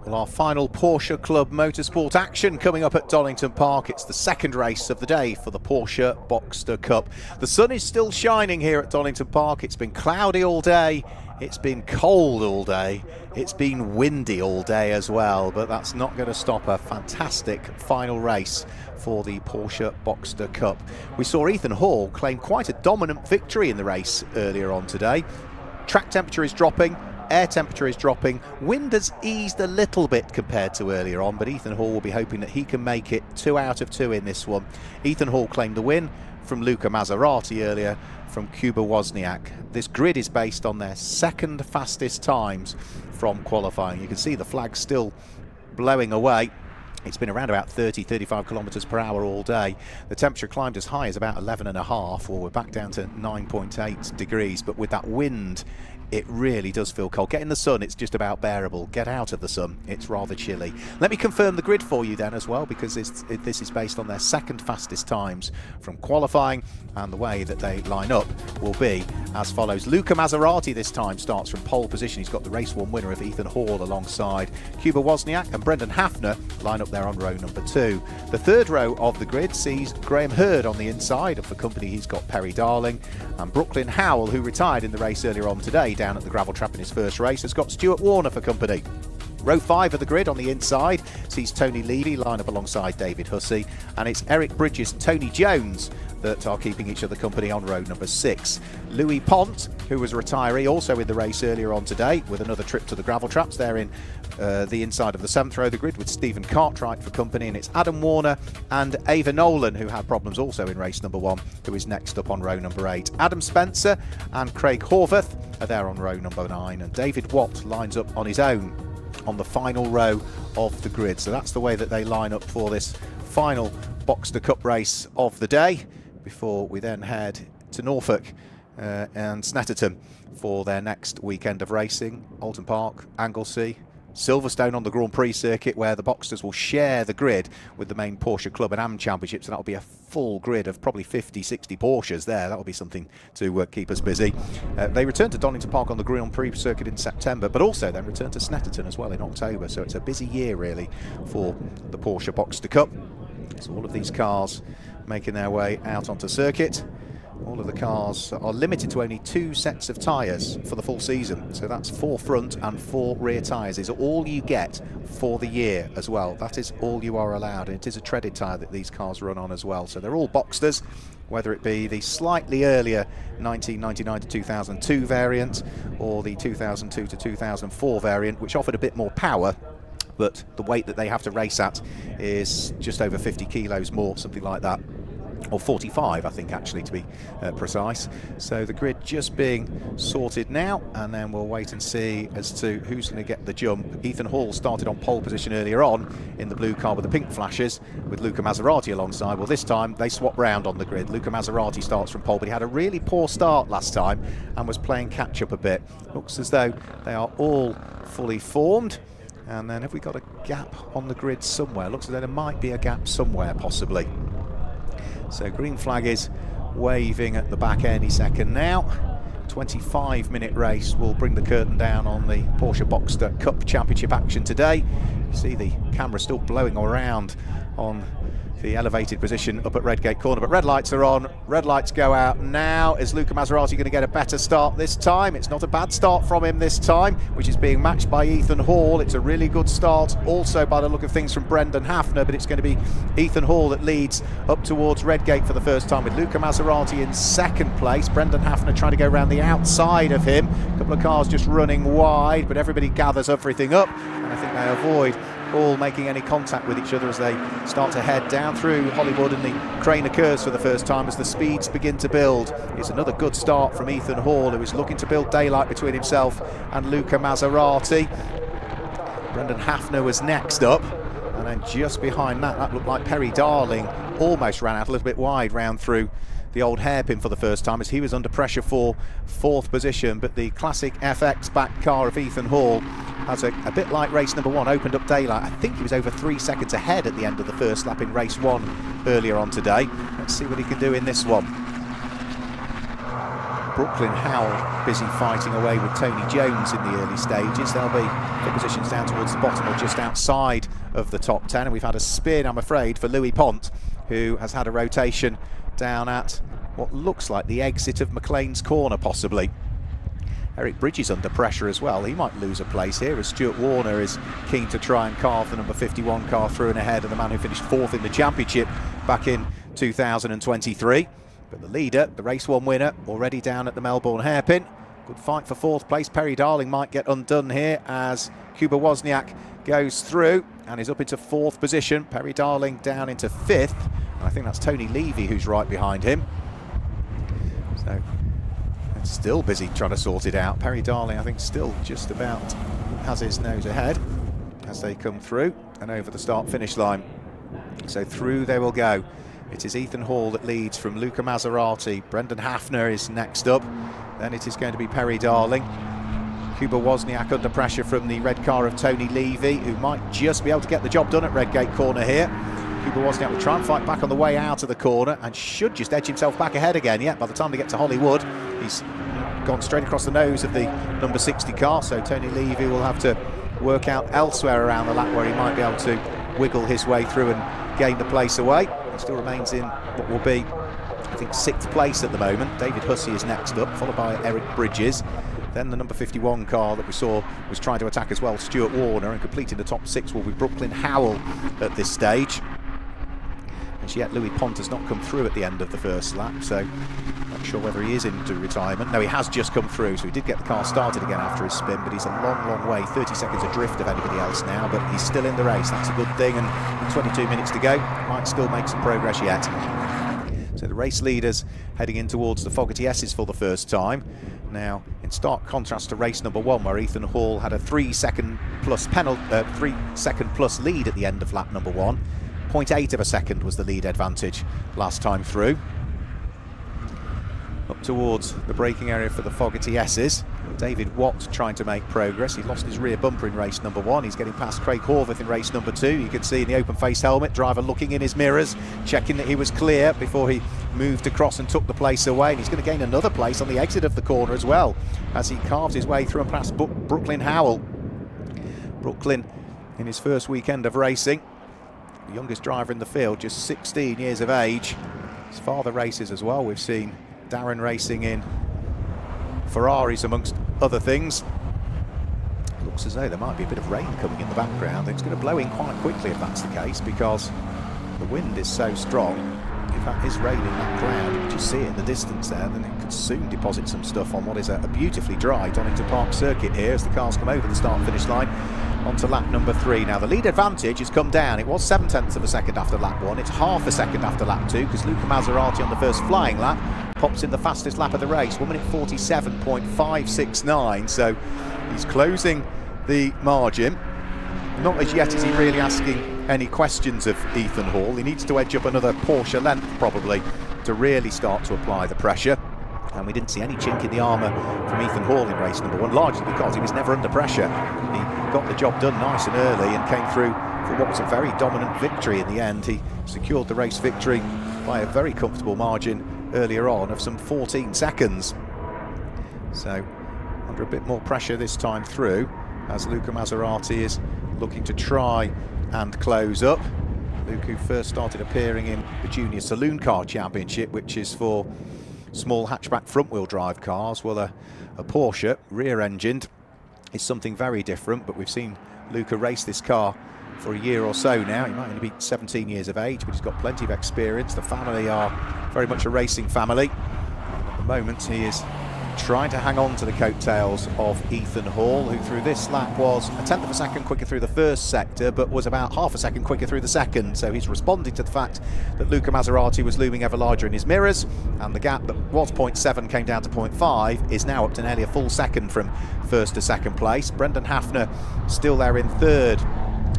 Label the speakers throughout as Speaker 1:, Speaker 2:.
Speaker 1: Well, our final Porsche Club Motorsport action coming up at Donington Park. It's the second race of the day for the Porsche Boxster Cup. The sun is still shining here at Donington Park. It's been cloudy all day. It's been cold all day. It's been windy all day as well, but that's not going to stop a fantastic final race for the Porsche Boxster Cup. We saw Ethan Hall claim quite a dominant victory in the race earlier on today. Track temperature is dropping. Air temperature is dropping. Wind has eased a little bit compared to earlier on, but Ethan Hall will be hoping that he can make it 2 out of 2 in this one. Ethan Hall claimed the win from Luca Maserati earlier from Kuba Wozniak. This grid is based on their second fastest times from qualifying. You can see the flag still blowing away. It's been around about 30-35 kilometres per hour all day. The temperature climbed as high as about 11.5, or we're back down to 9.8 degrees, but with that wind it really does feel cold. Get in the sun, it's just about bearable. Get out of the sun, it's rather chilly. Let me confirm the grid for you then as well, because this is based on their second fastest times from qualifying, and the way that they line up will be as follows. Luca Maserati this time starts from pole position. He's got the race one winner of Ethan Hall alongside Kuba Wozniak, and Brendan Hafner line up there on row number 2. The third row of the grid sees Graham Hurd on the inside. For company he's got Perry Darling, and Brooklyn Howell, who retired in the race earlier on today down at the gravel trap in his first race, has got Stuart Warner for company. Row 5 of the grid on the inside sees Tony Levy line up alongside David Hussey, and it's Eric Bridges and Tony Jones that are keeping each other company on row number 6. Louis Pont, who was a retiree, also in the race earlier on today with another trip to the gravel traps. They're in the inside of the 7th row of the grid with Stephen Cartwright for company, and it's Adam Warner and Ava Nolan, who had problems also in race number 1, who is next up on row number 8. Adam Spencer and Craig Horvath are there on row number 9, and David Watt lines up on his own on the final row of the grid. So that's the way that they line up for this final Boxster Cup race of the day, before we then head to Norfolk and Snetterton for their next weekend of racing. Alton Park, Anglesey, Silverstone on the Grand Prix circuit, where the Boxsters will share the grid with the main Porsche Club and Am Championships, and that'll be a full grid of probably 50-60 Porsches there. That'll be something to keep us busy. They return to Donington Park on the Grand Prix circuit in September, but also then return to Snetterton as well in October, so it's a busy year really for the Porsche Boxster Cup. So all of these cars making their way out onto circuit. All of the cars are limited to only 2 sets of tyres for the full season, so that's 4 front and 4 rear tyres is all you get for the year as well. That is all you are allowed, and it is a treaded tyre that these cars run on as well. So they're all Boxsters, whether it be the slightly earlier 1999 to 2002 variant or the 2002 to 2004 variant, which offered a bit more power, but the weight that they have to race at is just over 50 kilos more, something like that. Or 45, I think, actually, to be precise. So the grid just being sorted now, and then we'll wait and see as to who's going to get the jump. Ethan Hall started on pole position earlier on in the blue car with the pink flashes, with Luca Maserati alongside. Well, this time they swap round on the grid. Luca Maserati starts from pole, but he had a really poor start last time and was playing catch-up a bit. Looks as though they are all fully formed. And then have we got a gap on the grid somewhere? Looks as though there might be a gap somewhere, possibly. So green flag is waving at the back any second now. 25-minute race will bring the curtain down on the Porsche Boxster Cup Championship action today. You see the camera still blowing around on the elevated position up at Redgate Corner, but red lights are on. Red lights go out now. Is Luca Maserati going to get a better start this time? It's not a bad start from him this time, which is being matched by Ethan Hall. It's a really good start also by the look of things from Brendan Hafner, but it's going to be Ethan Hall that leads up towards Redgate for the first time, with Luca Maserati in second place. Brendan Hafner trying to go around the outside of him. A couple of cars just running wide, but everybody gathers everything up, and I think they avoid all making any contact with each other as they start to head down through Hollywood, and the crane occurs for the first time as the speeds begin to build. It's another good start from Ethan Hall, who is looking to build daylight between himself and Luca Maserati. Brendan Hafner was next up, and then just behind that looked like Perry Darling almost ran out a little bit wide round through the old hairpin for the first time as he was under pressure for 4th position. But the classic FX back car of Ethan Hall has a bit like race number 1, opened up daylight. I think he was over 3 seconds ahead at the end of the first lap in race 1 earlier on today. Let's see what he can do in this one. Brooklyn Howell busy fighting away with Tony Jones in the early stages. They'll be for positions down towards the bottom or just outside of the top 10. And we've had a spin, I'm afraid, for Louis Pont, who has had a rotation down at what looks like the exit of McLean's Corner, possibly. Eric Bridges under pressure as well. He might lose a place here as Stuart Warner is keen to try and carve the number 51 car through and ahead of the man who finished 4th in the championship back in 2023. But the leader, the race 1 winner, already down at the Melbourne Hairpin. Good fight for 4th place. Perry Darling might get undone here as Kuba Wozniak goes through and is up into 4th position. Perry Darling down into 5th. And I think that's Tony Levy who's right behind him. So still busy trying to sort it out. Perry Darling, I think, still just about has his nose ahead as they come through and over the start-finish line. So through they will go. It is Ethan Hall that leads from Luca Maserati. Brendan Hafner is next up. Then it is going to be Perry Darling. Kuba Wozniak under pressure from the red car of Tony Levy, who might just be able to get the job done at Redgate Corner here. Kuba Wozniak will try and fight back on the way out of the corner and should just edge himself back ahead again. Yeah, by the time they get to Hollywood, he's gone straight across the nose of the number 60 car, so Tony Levy will have to work out elsewhere around the lap where he might be able to wiggle his way through and gain the place away. He still remains in what will be, I think, 6th place at the moment. David Hussey is next up, followed by Eric Bridges. Then the number 51 car that we saw was trying to attack as well, Stuart Warner, and completing the top 6 will be Brooklyn Howell at this stage. And yet Louis Pont has not come through at the end of the first lap, so not sure whether he is into retirement. No, he has just come through, so he did get the car started again after his spin, but he's a long way, 30 seconds adrift of anybody else now, but he's still in the race. That's a good thing, and with 22 minutes to go, might still make some progress yet. So the race leaders heading in towards the Fogarty S's for the first time. Now, in stark contrast to race number 1, where Ethan Hall had a 3 second plus lead at the end of lap number 1. 0.8 of a second was the lead advantage last time through. Up towards the braking area for the Fogarty S's. David Watt trying to make progress. He lost his rear bumper in race number 1. He's getting past Craig Horvath in race number 2. You can see in the open face helmet, driver looking in his mirrors, checking that he was clear before he moved across and took the place away. And he's going to gain another place on the exit of the corner as well, as he carves his way through and past Brooklyn Howell. Brooklyn in his first weekend of racing. The youngest driver in the field, just 16 years of age. His father races as well. We've seen Darren racing in Ferraris amongst other things. Looks as though there might be a bit of rain coming in the background. It's going to blow in quite quickly if that's the case, because the wind is so strong. If that is rain in that cloud, you can just see it in the distance there, then it could soon deposit some stuff on what is a beautifully dry Donington Park circuit here as the cars come over the start-finish line onto lap number 3. Now the lead advantage has come down. It was 7/10 of a second after lap 1. It's half a second after lap 2, because Luca Maserati on the first flying lap pops in the fastest lap of the race, 1 minute 47.569. So he's closing the margin. Not as yet is he really asking any questions of Ethan Hall. He needs to edge up another Porsche length probably to really start to apply the pressure. And we didn't see any chink in the armour from Ethan Hall in race number 1, largely because he was never under pressure. He got the job done nice and early and came through for what was a very dominant victory in the end. He secured the race victory by a very comfortable margin earlier on of some 14 seconds. So under a bit more pressure this time through, as Luca Maserati is looking to try and close up. Luke, who first started appearing in the Junior Saloon Car Championship, which is for small hatchback front-wheel drive cars. Well, a Porsche rear-engined is something very different, but we've seen Luca race this car for a year or so now. He might only be 17 years of age, but he's got plenty of experience. The family are very much a racing family. At the moment, he is trying to hang on to the coattails of Ethan Hall, who through this lap was 1/10 of a second quicker through the first sector, but was about half a second quicker through the second. So he's responding to the fact that Luca Maserati was looming ever larger in his mirrors, and the gap that was 0.7 came down to 0.5 is now up to nearly a full second from first to second place. Brendan Hafner still there in third,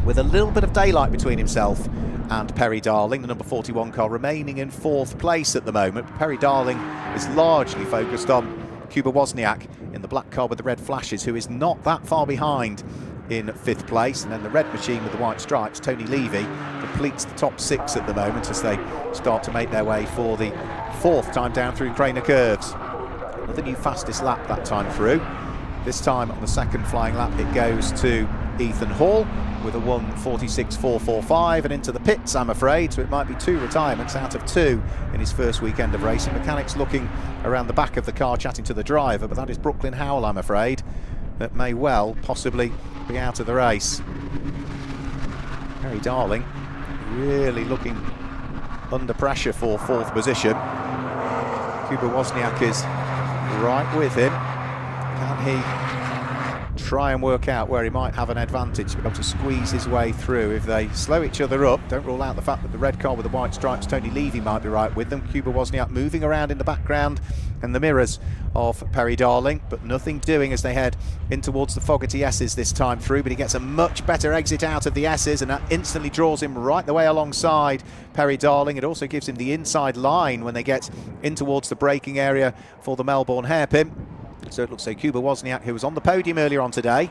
Speaker 1: with a little bit of daylight between himself and Perry Darling, the number 41 car, remaining in 4th place at the moment. Perry Darling is largely focused on Kuba Wozniak in the black car with the red flashes, who is not that far behind in 5th place. And then the red machine with the white stripes, Tony Levy, completes the top 6 at the moment as they start to make their way for the 4th time down through Craner Curves. Another new fastest lap that time through. This time on the second flying lap it goes to Ethan Hall with a 1:46.445 and into the pits, I'm afraid, so it might be 2 retirements out of 2 in his first weekend of racing. Mechanics looking around the back of the car chatting to the driver, but that is Brooklyn Howell, I'm afraid, that may well possibly be out of the race. Perry Darling really looking under pressure for 4th position. Kuba Wozniak is right with him. Can he try and work out where he might have an advantage to be able to squeeze his way through? If they slow each other up, don't rule out the fact that the red car with the white stripes, Tony Levy, might be right with them. Kuba Wozniak moving around in the background and the mirrors of Perry Darling, but nothing doing as they head in towards the Fogarty S's this time through. But he gets a much better exit out of the S's, and that instantly draws him right the way alongside Perry Darling. It also gives him the inside line when they get in towards the braking area for the Melbourne Hairpin. So it looks like Kuba Wozniak, who was on the podium earlier on today,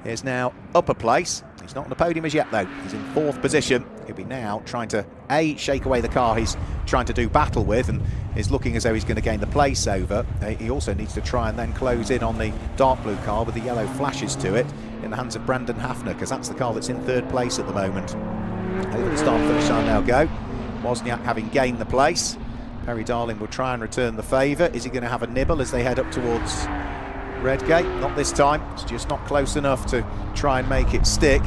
Speaker 1: is now upper place. He's not on the podium as yet, though. He's in 4th position. He'll be now trying to, A, shake away the car he's trying to do battle with, and is looking as though he's going to gain the place over. He also needs to try and then close in on the dark blue car with the yellow flashes to it in the hands of Brendan Hafner, because that's the car that's in 3rd place at the moment. Over the start and finish line now go. Wozniak having gained the place. Perry Darling will try and return the favour. Is he going to have a nibble as they head up towards Redgate? Not this time. It's just not close enough to try and make it stick.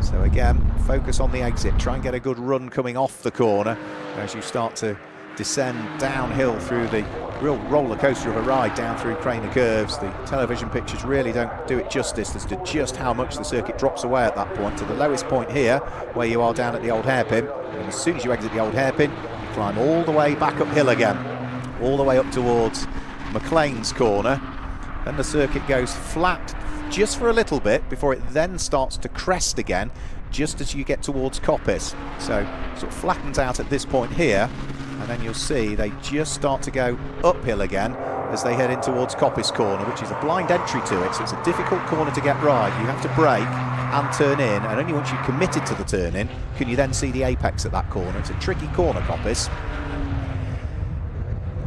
Speaker 1: So again, focus on the exit. Try and get a good run coming off the corner as you start to descend downhill through the real roller coaster of a ride down through Craner Curves. The television pictures really don't do it justice as to just how much the circuit drops away at that point to the lowest point here, where you are down at the old hairpin. And as soon as you exit the old hairpin, you climb all the way back uphill again, all the way up towards McLean's corner. Then the circuit goes flat just for a little bit before it then starts to crest again just as you get towards Coppice. So sort of flattens out at this point here, and then you'll see they just start to go uphill again as they head in towards Coppice corner, which is a blind entry to it, so it's a difficult corner to get right. You have to brake and turn in, and only once you've committed to the turn in can you then see the apex at that corner. It's a tricky corner, Coppice.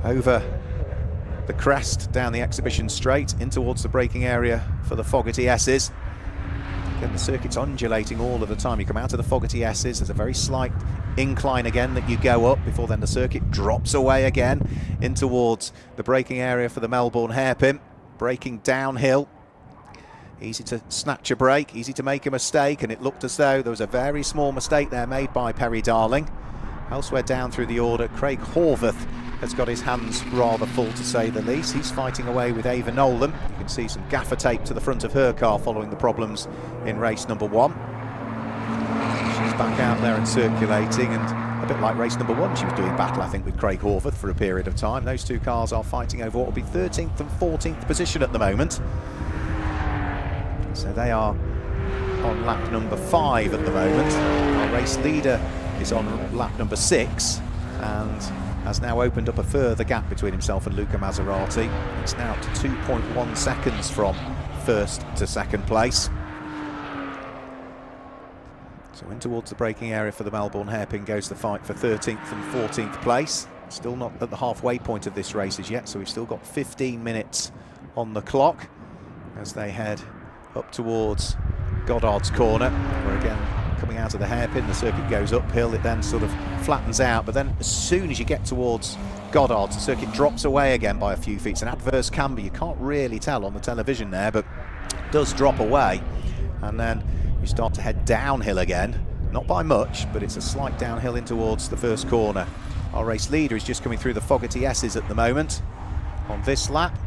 Speaker 1: Over the crest down the exhibition straight in towards the braking area for the Fogarty S's. Again, the circuit's undulating all of the time. You come out of the Fogarty S's, there's a very slight incline again that you go up before then the circuit drops away again in towards the braking area for the Melbourne Hairpin. Braking downhill, easy to snatch a break, easy to make a mistake, and it looked as though there was a very small mistake there made by Perry Darling. Elsewhere down through the order, Craig Horvath has got his hands rather full, to say the least. He's fighting away with Ava Nolan. You can see some gaffer tape to the front of her car following the problems in race number 1. She's back out there and circulating, and a bit like race number 1, she was doing battle, I think, with Craig Horvath for a period of time. Those two cars are fighting over what will be 13th and 14th position at the moment. So they are on lap number 5 at the moment. Our race leader is on lap number 6 and has now opened up a further gap between himself and Luca Maserati. It's now up to 2.1 seconds from 1st to 2nd place. So in towards the braking area for the Melbourne Hairpin goes the fight for 13th and 14th place. Still not at the halfway point of this race as yet, so we've still got 15 minutes on the clock as they head up towards Goddards corner, where again, coming out of the hairpin, the circuit goes uphill, it then sort of flattens out, but then as soon as you get towards Goddards, the circuit drops away again by a few feet. It's an adverse camber, you can't really tell on the television there, but it does drop away, and then you start to head downhill again, not by much, but it's a slight downhill in towards the first corner. Our race leader is just coming through the Fogarty S's at the moment. On this lap,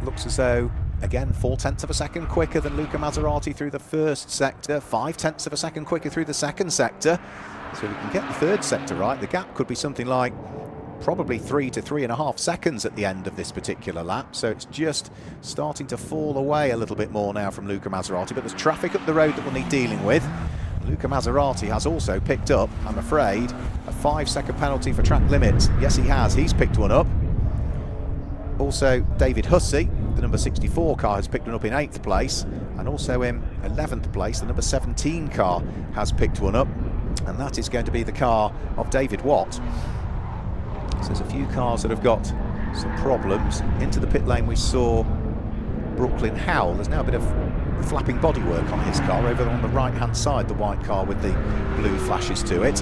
Speaker 1: looks as though, again, 0.4 of a second quicker than Luca Maserati through the first sector, 0.5 of a second quicker through the second sector. So we can get the third sector right. The gap could be something like probably 3 to 3.5 seconds at the end of this particular lap. So it's just starting to fall away a little bit more now from Luca Maserati, but there's traffic up the road that we'll need dealing with. Luca Maserati has also picked up, I'm afraid, a 5-second penalty for track limits. Yes, he has. He's picked one up. Also, David Hussey, the number 64 car, has picked one up in 8th place, and also in 11th place, the number 17 car has picked one up, and that is going to be the car of David Watt. So there's a few cars that have got some problems. Into the pit lane we saw Brooklyn Howell. There's now a bit of flapping bodywork on his car over on the right hand side, the white car with the blue flashes to it.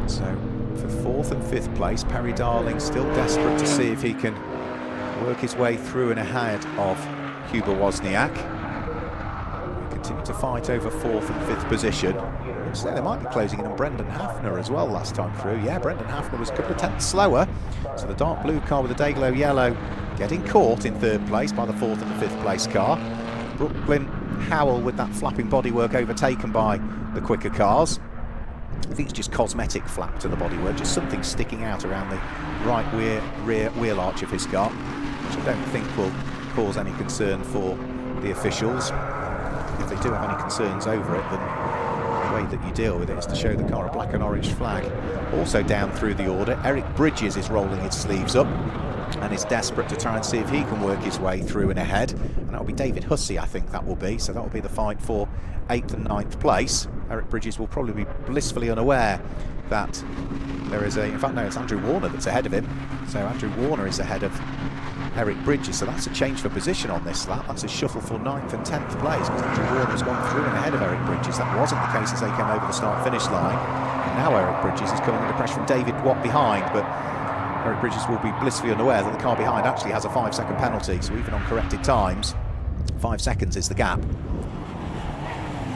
Speaker 1: So for 4th and 5th place, Perry Darling still desperate to see if he can work his way through and ahead of Kuba Wozniak. They continue to fight over 4th and 5th position. So they might be closing in on Brendan Hafner as well last time through. Yeah, Brendan Hafner was a couple of tenths slower. So the dark blue car with the Dayglow yellow getting caught in 3rd place by the 4th and the 5th place car. Brooklyn Howell with that flapping bodywork overtaken by the quicker cars. I think it's just cosmetic flap to the bodywork, just something sticking out around the right rear wheel arch of his car, which I don't think will cause any concern for the officials. If they do have any concerns over it, then the way that you deal with it is to show the car a black and orange flag. Also down through the order, Eric Bridges is rolling his sleeves up and is desperate to try and see if he can work his way through and ahead. And that will be David Hussey, I think that will be. So that will be the fight for 8th and 9th place. Eric Bridges will probably be blissfully unaware that there is in fact no, it's Andrew Warner that's ahead of him. So Andrew Warner is ahead of Eric Bridges, so that's a change for position on this lap. That's a shuffle for 9th and 10th place, because Andrew Warner has gone through and ahead of Eric Bridges. That wasn't the case as they came over the start-finish line. And now Eric Bridges is coming under pressure from David Watt behind, but Eric Bridges will be blissfully unaware that the car behind actually has a 5-second penalty, so even on corrected times, 5 seconds is the gap.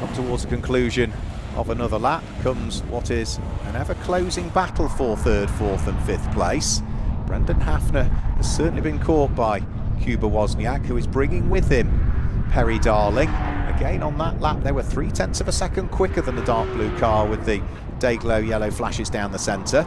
Speaker 1: Up towards the conclusion of another lap comes what is an ever-closing battle for 3rd, 4th and 5th place. Brendan Hafner has certainly been caught by Kuba Wozniak, who is bringing with him Perry Darling. Again on that lap they were 0.3 of a second quicker than the dark blue car with the Dayglow yellow flashes down the centre.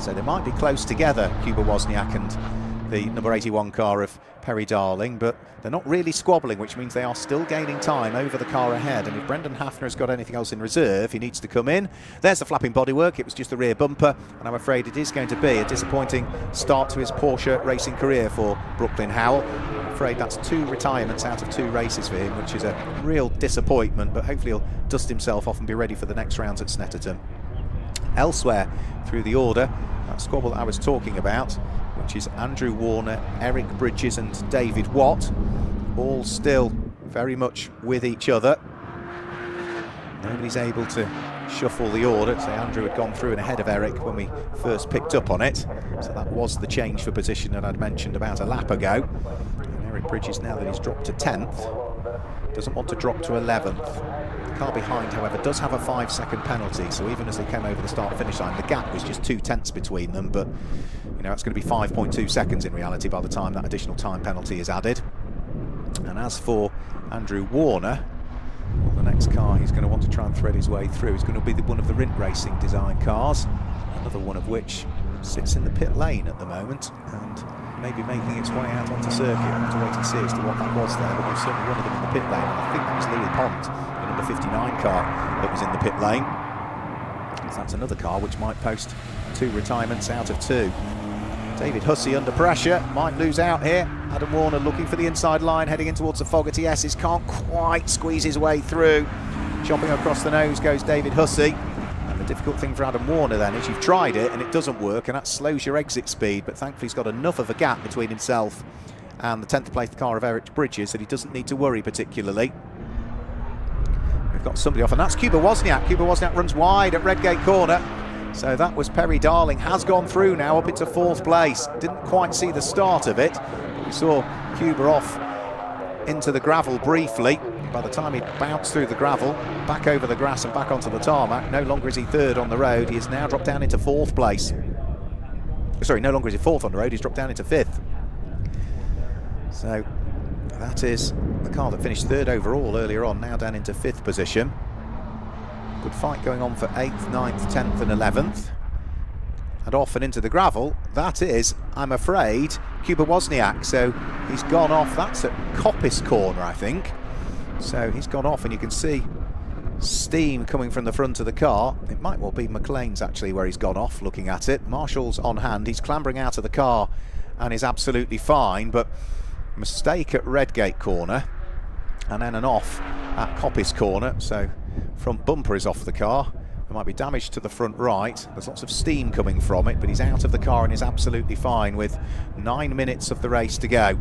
Speaker 1: So they might be close together, Kuba Wozniak and the number 81 car of Perry Darling, but they're not really squabbling, which means they are still gaining time over the car ahead. And if Brendan Hafner has got anything else in reserve, he needs to come in. There's the flapping bodywork. It was just the rear bumper, and I'm afraid it is going to be a disappointing start to his Porsche racing career for Brooklyn Howell. I'm afraid that's 2 retirements out of 2 races for him, which is a real disappointment, but hopefully he'll dust himself off and be ready for the next rounds at Snetterton. Elsewhere through the order, that squabble that I was talking about, which is Andrew Warner, Eric Bridges and David Watt, all still very much with each other. Nobody's able to shuffle the order. So Andrew had gone through and ahead of Eric when we first picked up on it. So that was the change for position that I'd mentioned about a lap ago. And Eric Bridges, now that he's dropped to 10th, doesn't want to drop to 11th. The car behind, however, does have a 5-second penalty, so even as they came over the start-finish line, the gap was just 0.2 between them, but you know, it's going to be 5.2 seconds in reality by the time that additional time penalty is added. And as for Andrew Warner, well, the next car he's going to want to try and thread his way through is going to be one of the Rint Racing design cars, another one of which sits in the pit lane at the moment and maybe making its way out onto circuit. We'll have to wait and see as to what that was there, but there's certainly one of them in the pit lane, and I think that was Louis Pont, the number 59 car that was in the pit lane. So that's another car which might post 2 retirements out of 2. David Hussey under pressure, might lose out here. Adam Warner looking for the inside line, heading in towards the Fogarty S's, can't quite squeeze his way through. Chopping across the nose goes David Hussey. And the difficult thing for Adam Warner then is you've tried it and it doesn't work, and that slows your exit speed, but thankfully he's got enough of a gap between himself and the 10th place car of Eric Bridges that he doesn't need to worry particularly. We've got somebody off, and that's Kuba Wozniak. Kuba Wozniak runs wide at Redgate corner. So that was Perry Darling, has gone through now up into 4th place. Didn't quite see the start of it. We saw Kuba off into the gravel briefly. By the time he bounced through the gravel, back over the grass and back onto the tarmac, no longer is he 3rd on the road. He has now dropped down into 4th place. Sorry, no longer is he 4th on the road, he's dropped down into 5th. So that is the car that finished 3rd overall earlier on, now down into 5th position. Good fight going on for 8th, 9th, 10th and 11th. And off and into the gravel, that is, I'm afraid, Kuba Wozniak. So he's gone off, that's at Coppice corner, I think. So he's gone off and you can see steam coming from the front of the car. It might well be McLean's actually where he's gone off, looking at it. Marshall's on hand, he's clambering out of the car and is absolutely fine, but mistake at Redgate corner and then an off at Coppice corner. So front bumper is off the car There might be damage to the front right. There's lots of steam coming from it, but he's out of the car and is absolutely fine with 9 minutes of the race to go.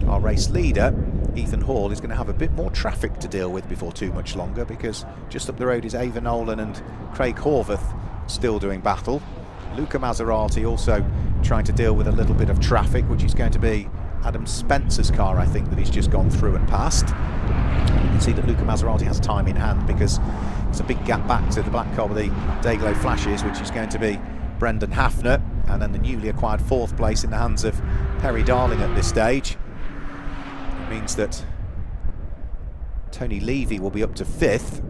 Speaker 1: Our race leader, Ethan Hall, is going to have a bit more traffic to deal with before too much longer, because just up the road is Ava Nolan and Craig Horvath still doing battle. Luca Maserati also trying to deal with a little bit of traffic, which is going to be Adam Spencer's car, I think, that he's just gone through and passed. You can see that Luca Maserati has time in hand, because it's a big gap back to the black car with the Dayglow flashes, which is going to be Brendan Hafner, and then the newly acquired 4th place in the hands of Perry Darling at this stage. It means that Tony Levy will be up to 5th.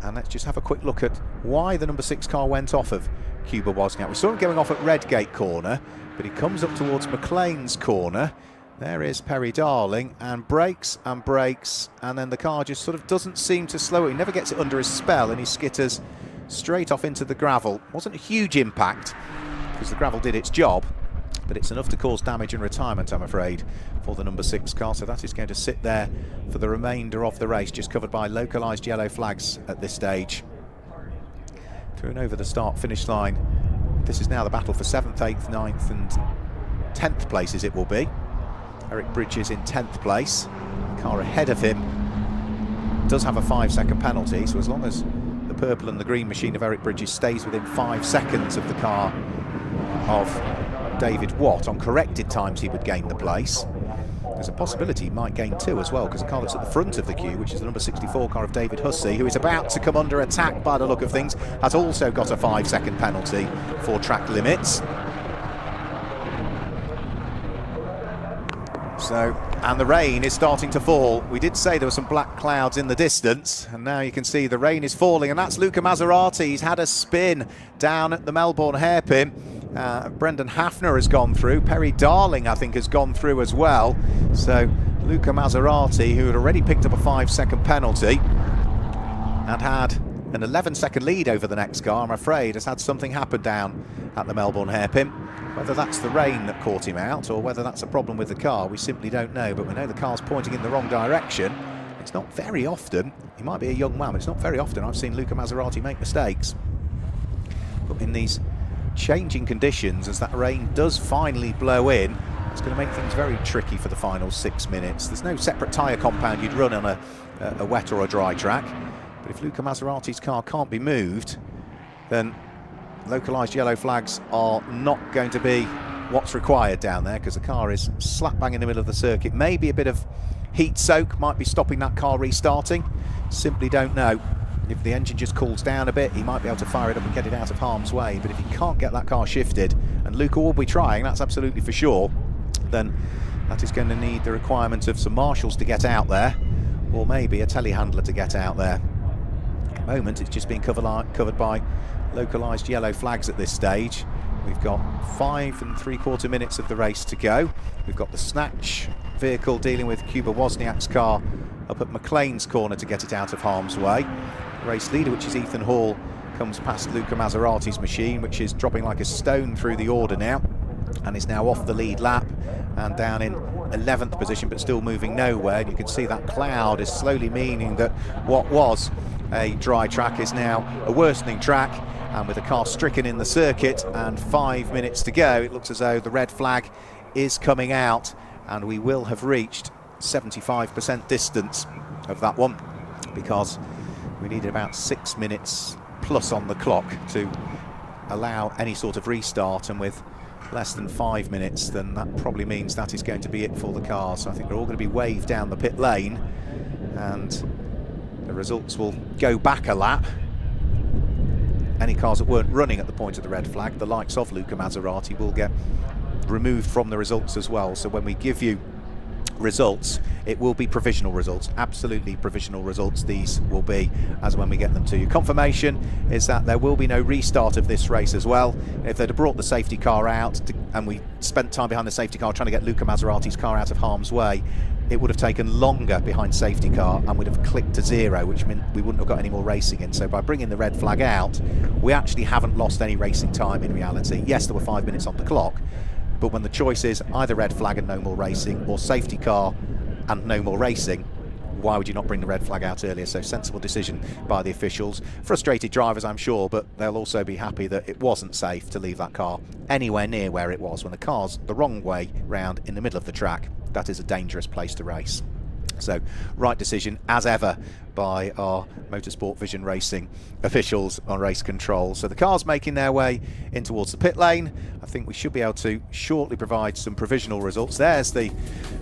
Speaker 1: And let's just have a quick look at why the number 6 car went off of Kuba Wozniak. We saw him going off at Redgate corner, but he comes up towards McLean's corner. There is Perry Darling, and brakes, and then the car just sort of doesn't seem to slow it. He never gets it under his spell, and he skitters straight off into the gravel. Wasn't a huge impact, because the gravel did its job, but it's enough to cause damage and retirement, I'm afraid, for the number 6 car. So that is going to sit there for the remainder of the race, just covered by localised yellow flags at this stage. Through and over the start-finish line. This is now the battle for 7th, 8th, 9th and 10th places it will be. Eric Bridges in 10th place. The car ahead of him does have a 5-second penalty, so as long as the purple and the green machine of Eric Bridges stays within 5 seconds of the car of David Watt, on corrected times he would gain the place. There's a possibility he might gain 2 as well, because the car that's at the front of the queue, which is the number 64 car of David Hussey, who is about to come under attack by the look of things, has also got a 5-second penalty for track limits. So, and the rain is starting to fall. We did say there were some black clouds in the distance, and now you can see the rain is falling, and that's Luca Maserati. He's had a spin down at the Melbourne Hairpin. Brendan Hafner has gone through. Perry Darling, I think, has gone through as well. So Luca Maserati, who had already picked up a 5-second penalty and had an 11-second lead over the next car, I'm afraid, has had something happen down at the Melbourne Hairpin. Whether that's the rain that caught him out or whether that's a problem with the car, we simply don't know. But we know the car's pointing in the wrong direction. It's not very often, he might be a young man, but it's not very often I've seen Luca Maserati make mistakes. But in these changing conditions, as that rain does finally blow in, it's going to make things very tricky for the final 6 minutes. There's no separate tyre compound you'd run on a wet or a dry track, but if Luca Maserati's car can't be moved, then localised yellow flags are not going to be what's required down there, because the car is slap bang in the middle of the circuit. Maybe a bit of heat soak might be stopping that car restarting, simply don't know. If the engine just cools down a bit, he might be able to fire it up and get it out of harm's way. But if he can't get that car shifted, and Luca will be trying, that's absolutely for sure, then that is going to need the requirement of some marshals to get out there, or maybe a telehandler to get out there. At the moment, it's just being covered by localised yellow flags at this stage. We've got 5 3/4 minutes of the race to go. We've got the snatch vehicle dealing with Kuba Wozniak's car up at McLean's corner to get it out of harm's way. Race leader, which is Ethan Hall, comes past Luca Maserati's machine, which is dropping like a stone through the order now, and is now off the lead lap and down in 11th position, but still moving nowhere. And you can see that cloud is slowly meaning that what was a dry track is now a worsening track, and with the car stricken in the circuit and 5 minutes to go, it looks as though the red flag is coming out, and we will have reached 75% distance of that one, because we needed about 6 minutes plus on the clock to allow any sort of restart, and with less than 5 minutes, then that probably means that is going to be it for the car. So I think they're all going to be waved down the pit lane, and the results will go back a lap. Any cars that weren't running at the point of the red flag, the likes of Luca Maserati, will get removed from the results as well. So when we give you results, it will be provisional results, absolutely provisional results these will be, as when we get them to you. Confirmation is that there will be no restart of this race as well. If they'd have brought the safety car out and we spent time behind the safety car trying to get Luca Maserati's car out of harm's way, it would have taken longer behind safety car and would have clicked to 0, which meant we wouldn't have got any more racing in. So by bringing the red flag out, we actually haven't lost any racing time in reality. Yes, there were 5 minutes on the clock, but when the choice is either red flag and no more racing, or safety car and no more racing, why would you not bring the red flag out earlier? So sensible decision by the officials. Frustrated drivers, I'm sure, but they'll also be happy that it wasn't safe to leave that car anywhere near where it was when the car's the wrong way round in the middle of the track. That is a dangerous place to race. So, right decision as ever by our Motorsport Vision Racing officials on race control. So the car's making their way in towards the pit lane. I think we should be able to shortly provide some provisional results. There's the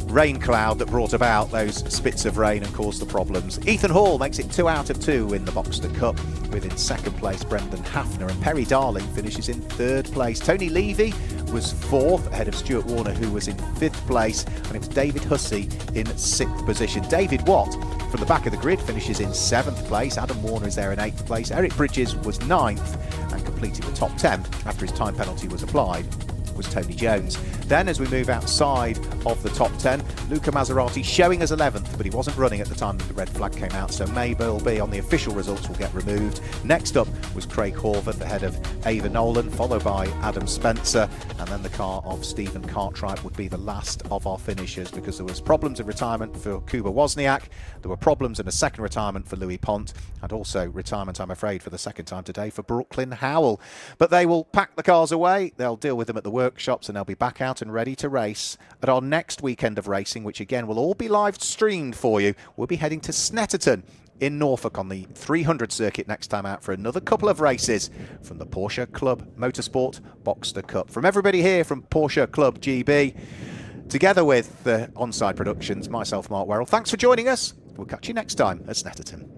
Speaker 1: rain cloud that brought about those spits of rain and caused the problems. Ethan Hall makes it 2 out of 2 in the Boxster Cup, with in second place Brendan Hafner, and Perry Darling finishes in third place. Tony Levy was fourth ahead of Stuart Warner, who was in fifth place, and it was David Hussey in sixth position. David Watt from the back of the grid finishes in 7th place. Adam Warner is there in 8th place. Eric Bridges was 9th and completed the top 10 after his time penalty was applied was Tony Jones. Then as we move outside of the top 10, Luca Maserati showing as 11th, but he wasn't running at the time that the red flag came out, so maybe will be on the official results will get removed. Next up was Craig Horvath ahead of Ava Nolan, followed by Adam Spencer, and then the car of Stephen Cartwright would be the last of our finishers, because there was problems in retirement for Kuba Wozniak, there were problems in a second retirement for Louis Pont, and also retirement, I'm afraid, for the second time today for Brooklyn Howell. But they will pack the cars away, they'll deal with them at the workshops, and they'll be back out and ready to race at our next weekend of racing, which again will all be live streamed for you. We'll be heading to Snetterton in Norfolk on the 300 circuit next time out for another couple of races from the Porsche Club Motorsport Boxster Cup. From everybody here from Porsche Club GB, together with the On-Side Productions, myself, Mark Werrell, thanks for joining us. We'll catch you next time at Snetterton.